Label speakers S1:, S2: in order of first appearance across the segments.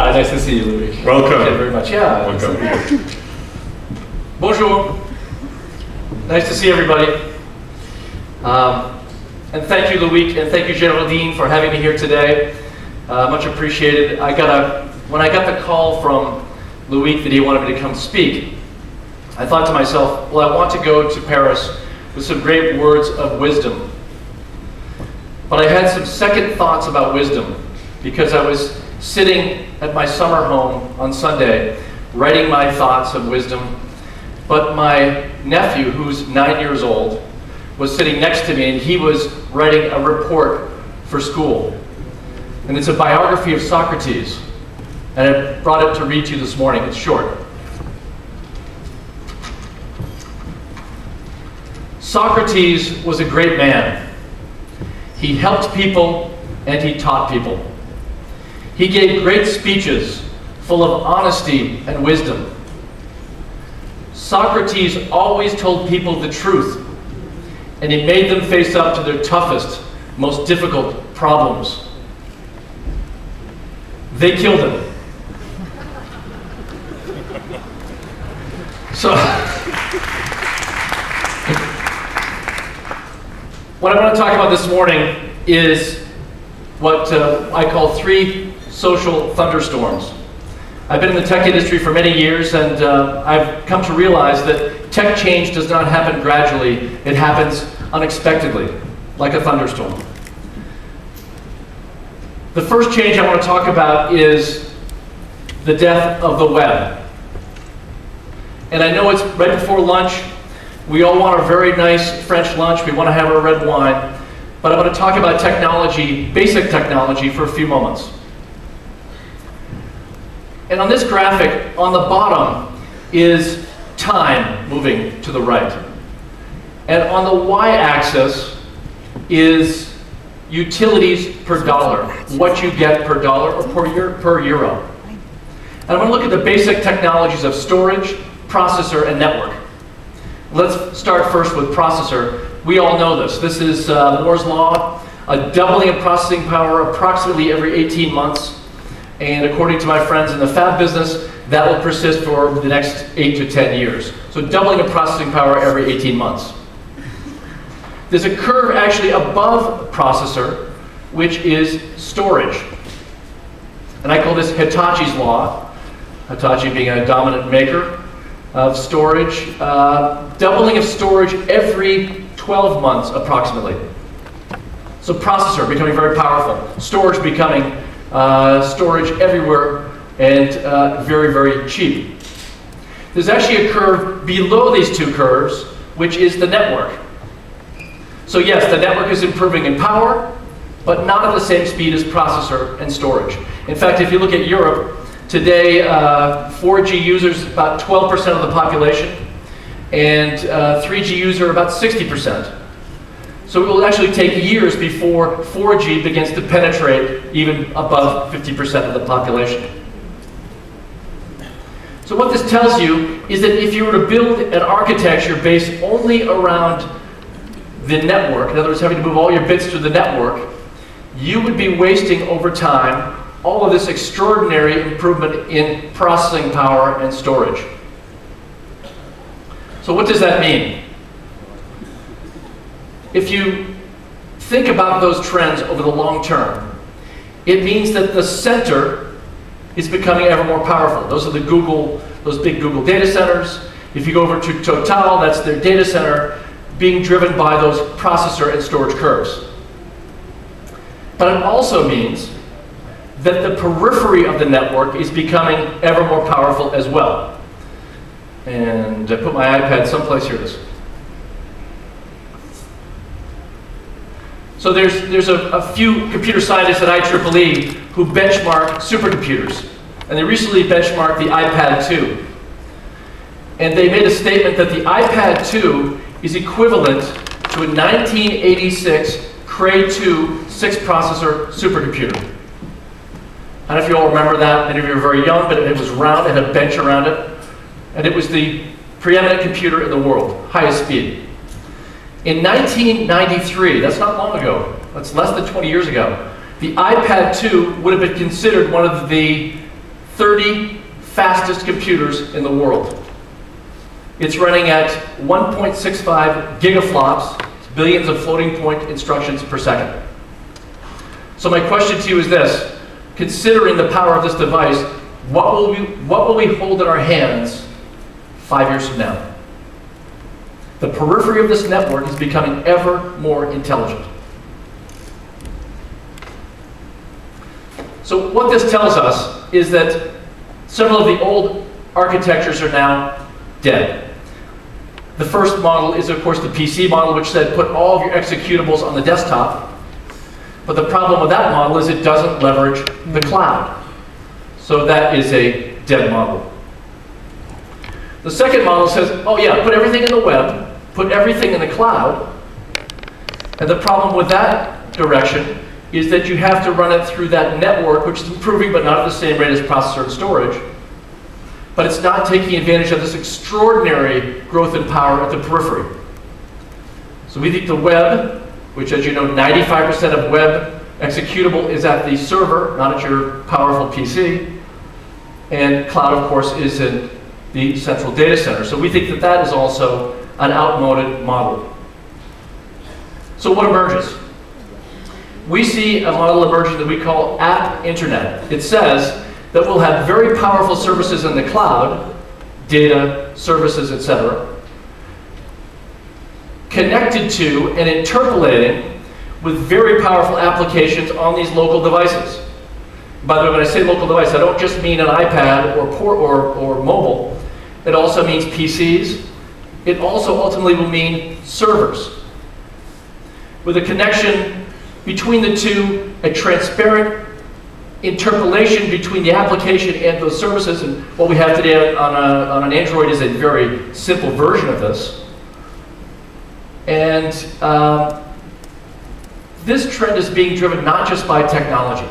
S1: Nice to see you, Louis.
S2: Welcome.
S1: Thank you very much. Yeah.
S2: Welcome.
S1: Bonjour. Nice to see everybody. And thank you, Louis, and thank you, Geraldine, for having me here today. Much appreciated. When I got the call from Louis that he wanted me to come speak, I thought to myself, well, I want to go to Paris with some great words of wisdom. But I had some second thoughts about wisdom because I was sitting at my summer home on Sunday writing my thoughts of wisdom. But my nephew, who's 9 years old, was sitting next to me and he was writing a report for school. And it's a biography of Socrates. And I brought it to read to you this morning. It's short. Socrates was a great man. He helped people and he taught people. He gave great speeches full of honesty and wisdom. Socrates always told people the truth, and he made them face up to their toughest, most difficult problems. They killed him. So, what I want to talk about this morning is what I call 3 social thunderstorms. I've been in the tech industry for many years, and I've come to realize that tech change does not happen gradually. It happens unexpectedly, like a thunderstorm. The first change I want to talk about is the death of the web. And I know it's right before lunch. We all want a very nice French lunch. We want to have our red wine. But I want to talk about technology, basic technology, for a few moments. And on this graphic, on the bottom, is time moving to the right. And on the y-axis is utilities per dollar, what you get per dollar or per euro. And I'm going to look at the basic technologies of storage, processor, and network. Let's start first with processor. We all know this. This is Moore's Law, a doubling of processing power approximately every 18 months. And according to my friends in the fab business, that will persist for the next 8 to 10 years. So doubling of processing power every 18 months. There's a curve actually above processor, which is storage. And I call this Hitachi's law, Hitachi being a dominant maker of storage, doubling of storage every 12 months approximately. So processor becoming very powerful, storage becoming storage everywhere and very, very cheap. There's actually a curve below these 2 curves, which is the network. So yes, the network is improving in power, but not at the same speed as processor and storage. In fact, if you look at Europe, today 4G users about 12% of the population, and 3G users are about 60%. So it will actually take years before 4G begins to penetrate even above 50% of the population. So what this tells you is that if you were to build an architecture based only around the network, in other words, having to move all your bits through the network, you would be wasting over time all of this extraordinary improvement in processing power and storage. So what does that mean? If you think about those trends over the long term, it means that the center is becoming ever more powerful. Those are those big Google data centers. If you go over to Total, that's their data center being driven by those processor and storage curves. But it also means that the periphery of the network is becoming ever more powerful as well. And I put my iPad someplace. Here it is. So there's a few computer scientists at IEEE who benchmark supercomputers. And they recently benchmarked the iPad 2. And they made a statement that the iPad 2 is equivalent to a 1986 Cray 2 6-processor supercomputer. I don't know if you all remember that. Many of you are very young, but it was round, it had a bench around it. And it was the preeminent computer in the world, highest speed. In 1993, that's not long ago, that's less than 20 years ago, the iPad 2 would have been considered one of the 30 fastest computers in the world. It's running at 1.65 gigaflops, billions of floating point instructions per second. So my question to you is this: considering the power of this device, what will we hold in our hands 5 years from now? The periphery of this network is becoming ever more intelligent. So what this tells us is that several of the old architectures are now dead. The first model is, of course, the PC model, which said put all of your executables on the desktop. But the problem with that model is it doesn't leverage the cloud. So that is a dead model. The second model says, oh yeah, put everything in the web, put everything in the cloud. And the problem with that direction is that you have to run it through that network, which is improving but not at the same rate as processor and storage. But it's not taking advantage of this extraordinary growth in power at the periphery. So we think the web, which, as you know, 95% of web executable is at the server, not at your powerful PC. And cloud, of course, is in the central data center. So we think that that is also an outmoded model. So what emerges? We see a model emerging that we call app internet. It says that we'll have very powerful services in the cloud, data, services, etc., connected to and interpolating with very powerful applications on these local devices. By the way, when I say local device, I don't just mean an iPad or mobile. It also means PCs. It also ultimately will mean servers. With a connection between the two, a transparent interpolation between the application and those services. And what we have today on an Android is a very simple version of this. And this trend is being driven not just by technology.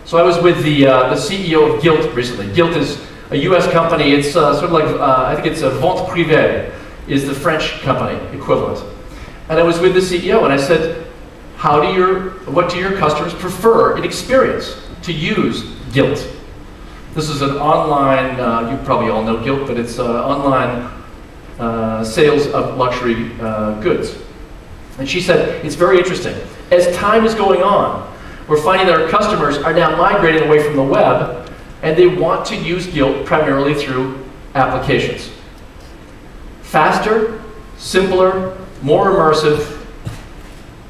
S1: So I was with the CEO of Gilt recently. Gilt is a US company. It's sort of like, I think it's a Vente Privée is the French company equivalent. And I was with the CEO and I said, what do your customers prefer in experience to use Gilt? This is an online, you probably all know Gilt, but it's online sales of luxury goods. And she said, it's very interesting. As time is going on, we're finding that our customers are now migrating away from the web, and they want to use Gilt primarily through applications. Faster, simpler, more immersive,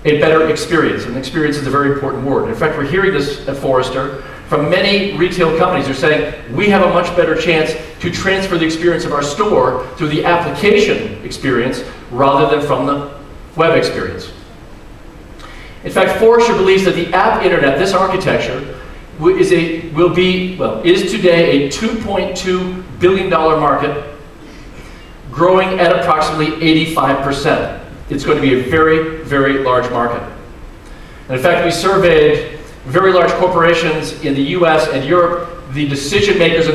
S1: a better experience. And experience is a very important word. In fact, we're hearing this at Forrester from many retail companies. They're saying, we have a much better chance to transfer the experience of our store through the application experience rather than from the web experience. In fact, Forrester believes that the app internet, this architecture, is today a $2.2 billion market, growing at approximately 85%. It's going to be a very, very large market. And in fact, we surveyed very large corporations in the US and Europe, the decision makers the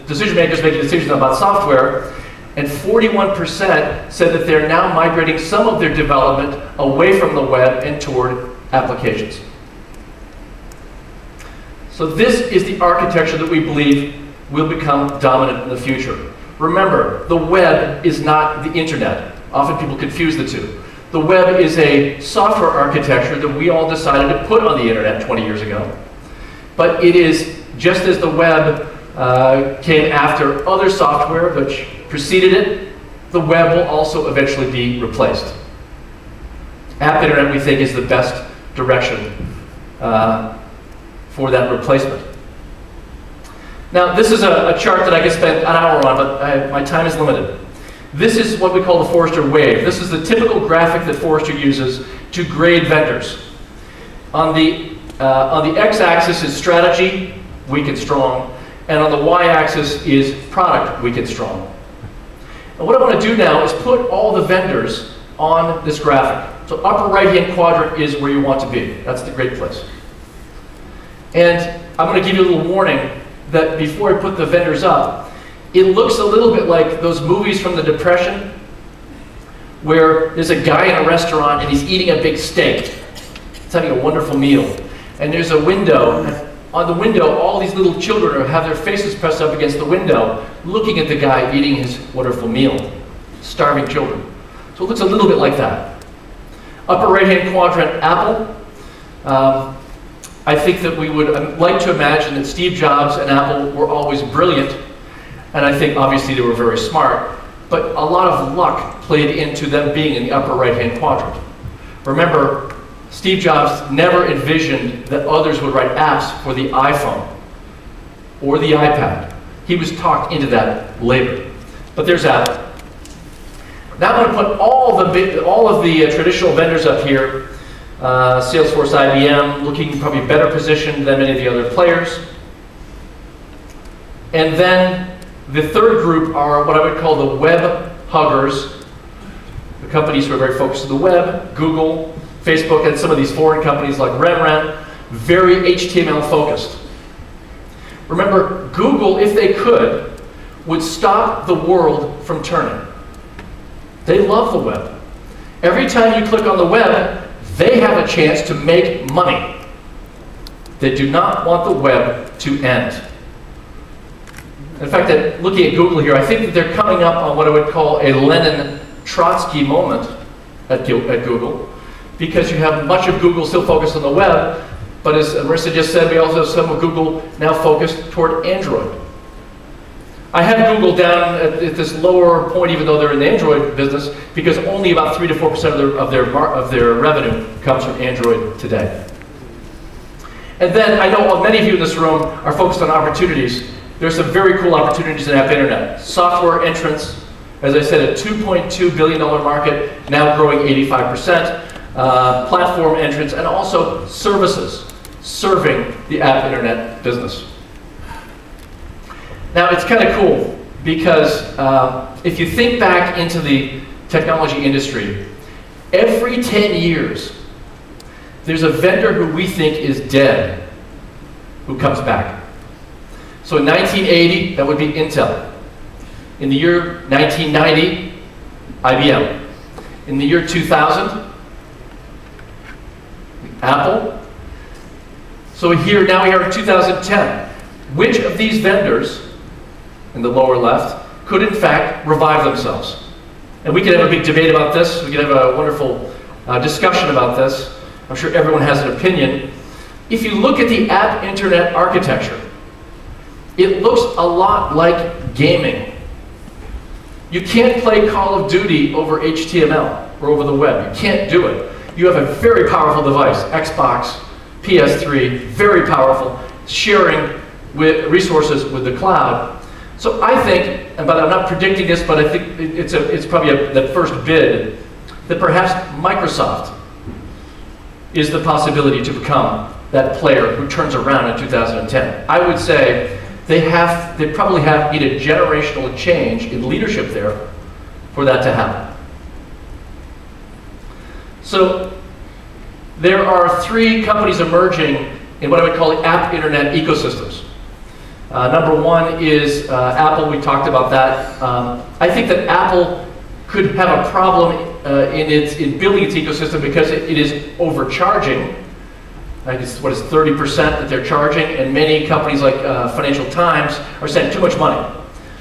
S1: decision makers making decisions about software, and 41% said that they're now migrating some of their development away from the web and toward applications. So this is the architecture that we believe will become dominant in the future. Remember, the web is not the internet. Often people confuse the two. The web is a software architecture that we all decided to put on the internet 20 years ago. But it is, just as the web came after other software which preceded it, the web will also eventually be replaced. App internet, we think, is the best direction for that replacement. Now, this is a chart that I could spend an hour on, but my time is limited. This is what we call the Forrester wave. This is the typical graphic that Forrester uses to grade vendors. On the x-axis is strategy, weak and strong, and on the y-axis is product, weak and strong. And what I want to do now is put all the vendors on this graphic. So upper right-hand quadrant is where you want to be. That's the great place. And I'm going to give you a little warning that before I put the vendors up, it looks a little bit like those movies from the Depression where there's a guy in a restaurant and he's eating a big steak. He's having a wonderful meal. And there's a window on the window, all these little children have their faces pressed up against the window, looking at the guy eating his wonderful meal. Starving children. So it looks a little bit like that. Upper right-hand quadrant, Apple. I think that we would like to imagine that Steve Jobs and Apple were always brilliant, and I think obviously they were very smart, but a lot of luck played into them being in the upper right-hand quadrant. Remember, Steve Jobs never envisioned that others would write apps for the iPhone or the iPad. He was talked into that later. But there's Apple. Now I'm going to put all of the traditional vendors up here. Salesforce, IBM, looking probably better positioned than many of the other players. And then the third group are what I would call the web huggers, the companies who are very focused on the web, Google, Facebook, and some of these foreign companies like RenRen, very HTML focused. Remember, Google, if they could, would stop the world from turning. They love the web. Every time you click on the web, they have a chance to make money. They do not want the web to end. In fact, looking at Google here, I think that they're coming up on what I would call a Lenin-Trotsky moment at Google, because you have much of Google still focused on the web, but as Marissa just said, we also have some of Google now focused toward Android. I have Google down at this lower point, even though they're in the Android business, because only about 3 to 4% of their revenue comes from Android today. And then I know many of you in this room are focused on opportunities. There's some very cool opportunities in App Internet. Software entrance, as I said, a $2.2 billion market, now growing 85%. Platform entrance, and also services serving the App Internet business. Now, it's kind of cool because if you think back into the technology industry, every 10 years, there's a vendor who we think is dead who comes back. So in 1980, that would be Intel. In the year 1990, IBM. In the year 2000, Apple. So here, now we are in 2010. Which of these vendors, in the lower left, could in fact revive themselves? And we could have a big debate about this. We could have a wonderful discussion about this. I'm sure everyone has an opinion. If you look at the App Internet architecture, it looks a lot like gaming. You can't play Call of Duty over HTML or over the web. You can't do it. You have a very powerful device, Xbox, PS3, very powerful, sharing with resources with the cloud. So I think, but I'm not predicting this, but I think it's probably the first bid, that perhaps Microsoft is the possibility to become that player who turns around in 2010. I would say they probably need a generational change in leadership there for that to happen. So there are 3 companies emerging in what I would call the App Internet ecosystems. Number one is Apple. We talked about that. I think that Apple could have a problem in building its ecosystem because it is overcharging. I think it's 30% that they're charging, and many companies like Financial Times are saying too much money.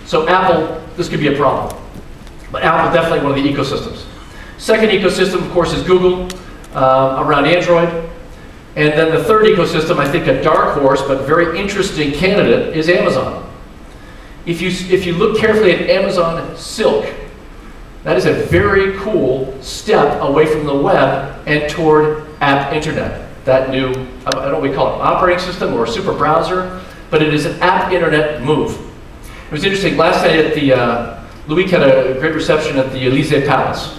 S1: So Apple, this could be a problem. But Apple definitely one of the ecosystems. Second ecosystem, of course, is Google around Android. And then the third ecosystem, I think a dark horse but very interesting candidate, is Amazon. If you look carefully at Amazon Silk, that is a very cool step away from the web and toward App Internet. That new, I don't know what we call it, operating system or super browser, but it is an App Internet move. It was interesting, last night at the, Louis had a great reception at the Elysee Palace.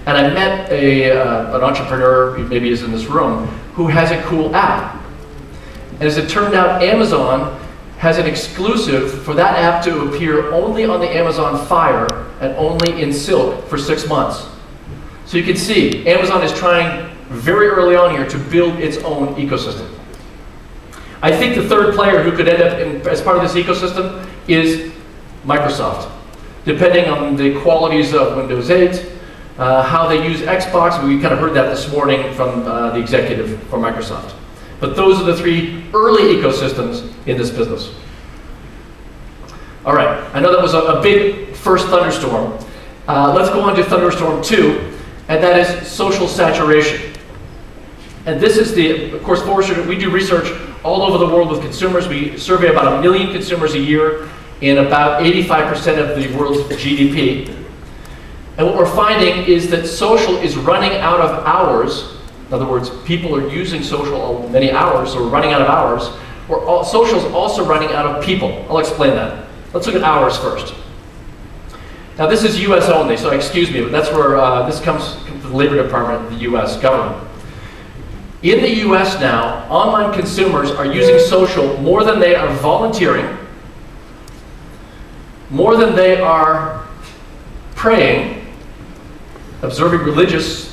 S1: And I met an entrepreneur, maybe is in this room, who has a cool app. And as it turned out, Amazon has an exclusive for that app to appear only on the Amazon Fire and only in Silk for 6 months. So you can see, Amazon is trying very early on here to build its own ecosystem. I think the third player who could end up as part of this ecosystem is Microsoft. Depending on the qualities of Windows 8, how they use Xbox. We kind of heard that this morning from the executive for Microsoft. But those are the three early ecosystems in this business. All right, I know that was a big first thunderstorm. Let's go on to thunderstorm 2, and that is social saturation. And this is of course, Forrester, we do research all over the world with consumers. We survey about 1 million consumers a year in about 85% of the world's GDP. And what we're finding is that social is running out of hours. In other words, people are using social many hours, or running out of hours. Or social is also running out of people. I'll explain that. Let's look at hours first. Now this is US only, so excuse me, but that's where this comes from the Labor Department of the US government. In the US now, online consumers are using social more than they are volunteering, more than they are praying, observing religious,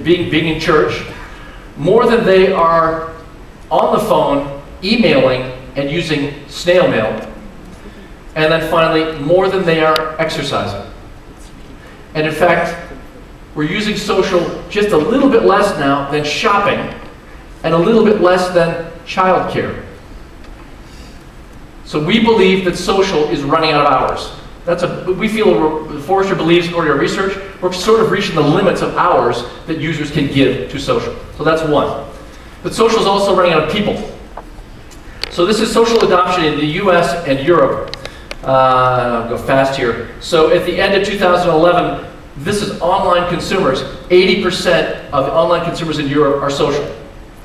S1: being in church, more than they are on the phone, emailing, and using snail mail. And then finally, more than they are exercising. And in fact, we're using social just a little bit less now than shopping, and a little bit less than childcare. So we believe that social is running out of hours. We feel, Forrester believes, according to our research, we're sort of reaching the limits of hours that users can give to social. So that's one. But social is also running out of people. So this is social adoption in the US and Europe. I'll go fast here. So at the end of 2011, this is online consumers. 80% of online consumers in Europe are social.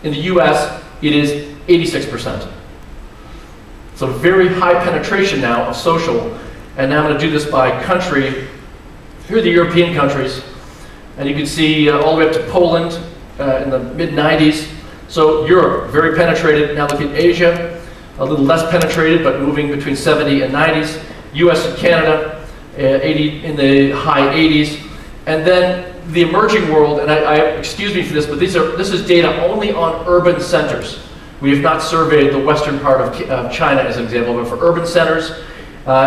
S1: In the US, it is 86%. So very high penetration now of social. And now I'm going to do this by country. Here are the European countries. And you can see all the way up to Poland in the mid-90s. So Europe, very penetrated. Now look at Asia, a little less penetrated, but moving between 70 and 90s. US and Canada, 80 in the high 80s. And then the emerging world, and excuse me for this, but this is data only on urban centers. We have not surveyed the western part of China as an example, but for urban centers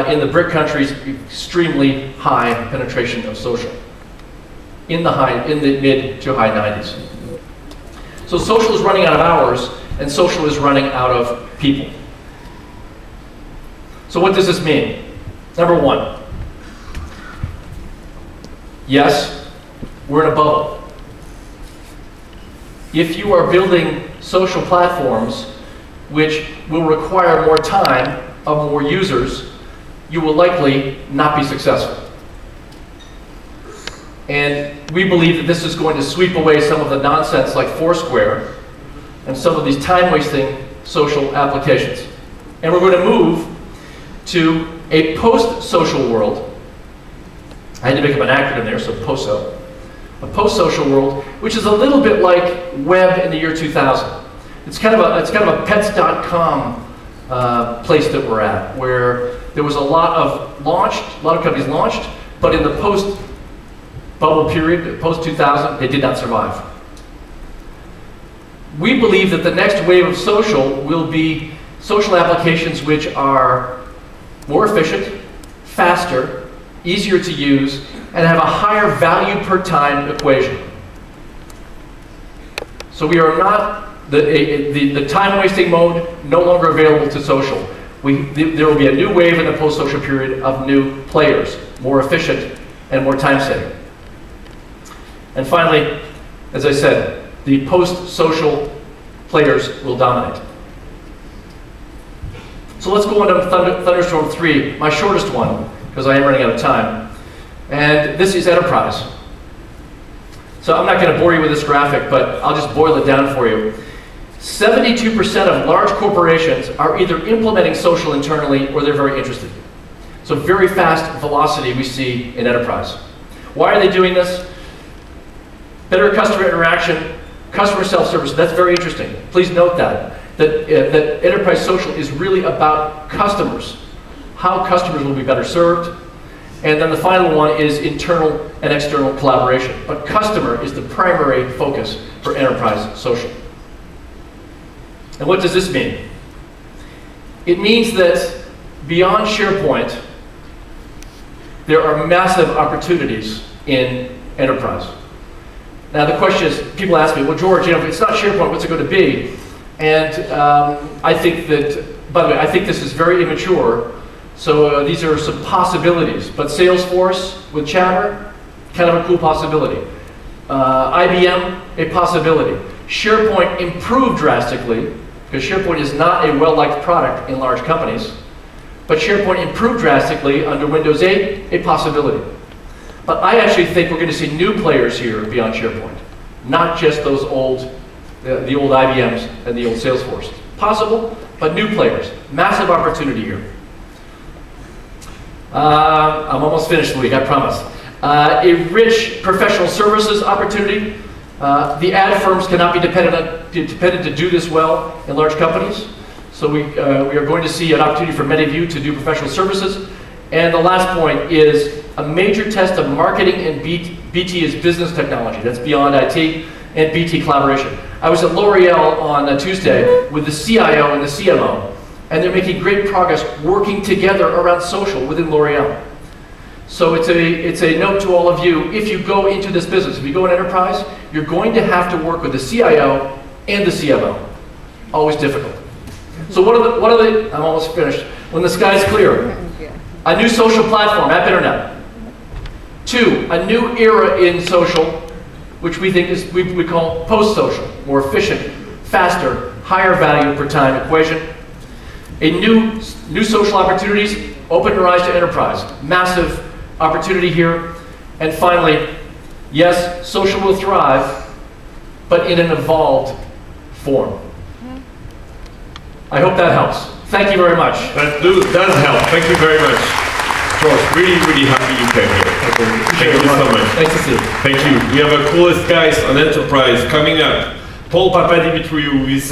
S1: in the BRIC countries, extremely high penetration of social. In the mid to high 90s. So social is running out of hours, and social is running out of people. So what does this mean? Number one, yes, we're in a bubble. If you are building social platforms which will require more time of more users, you will likely not be successful. And we believe that this is going to sweep away some of the nonsense like Foursquare and some of these time-wasting social applications. And we're going to move to a post-social world. I had to make up an acronym there, so POSO. A post-social world, which is a little bit like web in the year 2000. It's kind of a pets.com place that we're at, where there was a lot of companies launched, but in the post-bubble period, post-2000, they did not survive. We believe that the next wave of social will be social applications which are more efficient, faster, easier to use, and have a higher value per time equation. So we are not, the time-wasting mode no longer available to social. There will be a new wave in the post-social period of new players, more efficient and more time-saving. And finally, as I said, the post-social players will dominate. So let's go on to Thunderstorm 3, my shortest one, because I am running out of time. And this is enterprise. So I'm not going to bore you with this graphic, but I'll just boil it down for you. 72% of large corporations are either implementing social internally or they're very interested. So very fast velocity we see in enterprise. Why are they doing this? Better customer interaction, customer self-service. That's very interesting. Please note that enterprise social is really about customers, how customers will be better served. And then the final one is internal and external collaboration. But customer is the primary focus for enterprise social. And what does this mean? It means that beyond SharePoint, there are massive opportunities in enterprise. Now the question is, people ask me, well George, if it's not SharePoint, what's it going to be? And I think that, by the way, I think this is very immature. So these are some possibilities. But Salesforce with Chatter, kind of a cool possibility. IBM, a possibility. SharePoint improved drastically, because SharePoint is not a well-liked product in large companies. But SharePoint improved drastically under Windows 8, a possibility. But I actually think we're going to see new players here beyond SharePoint, not just those old, the old IBMs and the old Salesforce. Possible, but new players. Massive opportunity here. I'm almost finished, Louis, I promise. A rich professional services opportunity. The ad firms cannot be dependent to do this well in large companies. So we are going to see an opportunity for many of you to do professional services. And the last point is a major test of marketing and BT is business technology. That's beyond IT and BT collaboration. I was at L'Oreal on Tuesday with the CIO and the CMO, and they're making great progress working together around social within L'Oreal. So it's a note to all of you, if you go into this business, if you go in enterprise, you're going to have to work with the CIO and the CMO. Always difficult. So what are the, I'm almost finished. When the sky's clear, a new social platform, App Internet. 2, a new era in social, which we think is, we call post-social, more efficient, faster, higher value per time equation. A new social opportunities, open your eyes to enterprise. Massive opportunity here. And finally, yes, social will thrive, but in an evolved form. I hope that helps. Thank you very much.
S2: That does help. Thank you very much. George, really, really happy you came here. Thank you so much.
S1: Nice to see you.
S2: Thank you. We have a coolest guys on enterprise coming up. Paul Papadimitriou is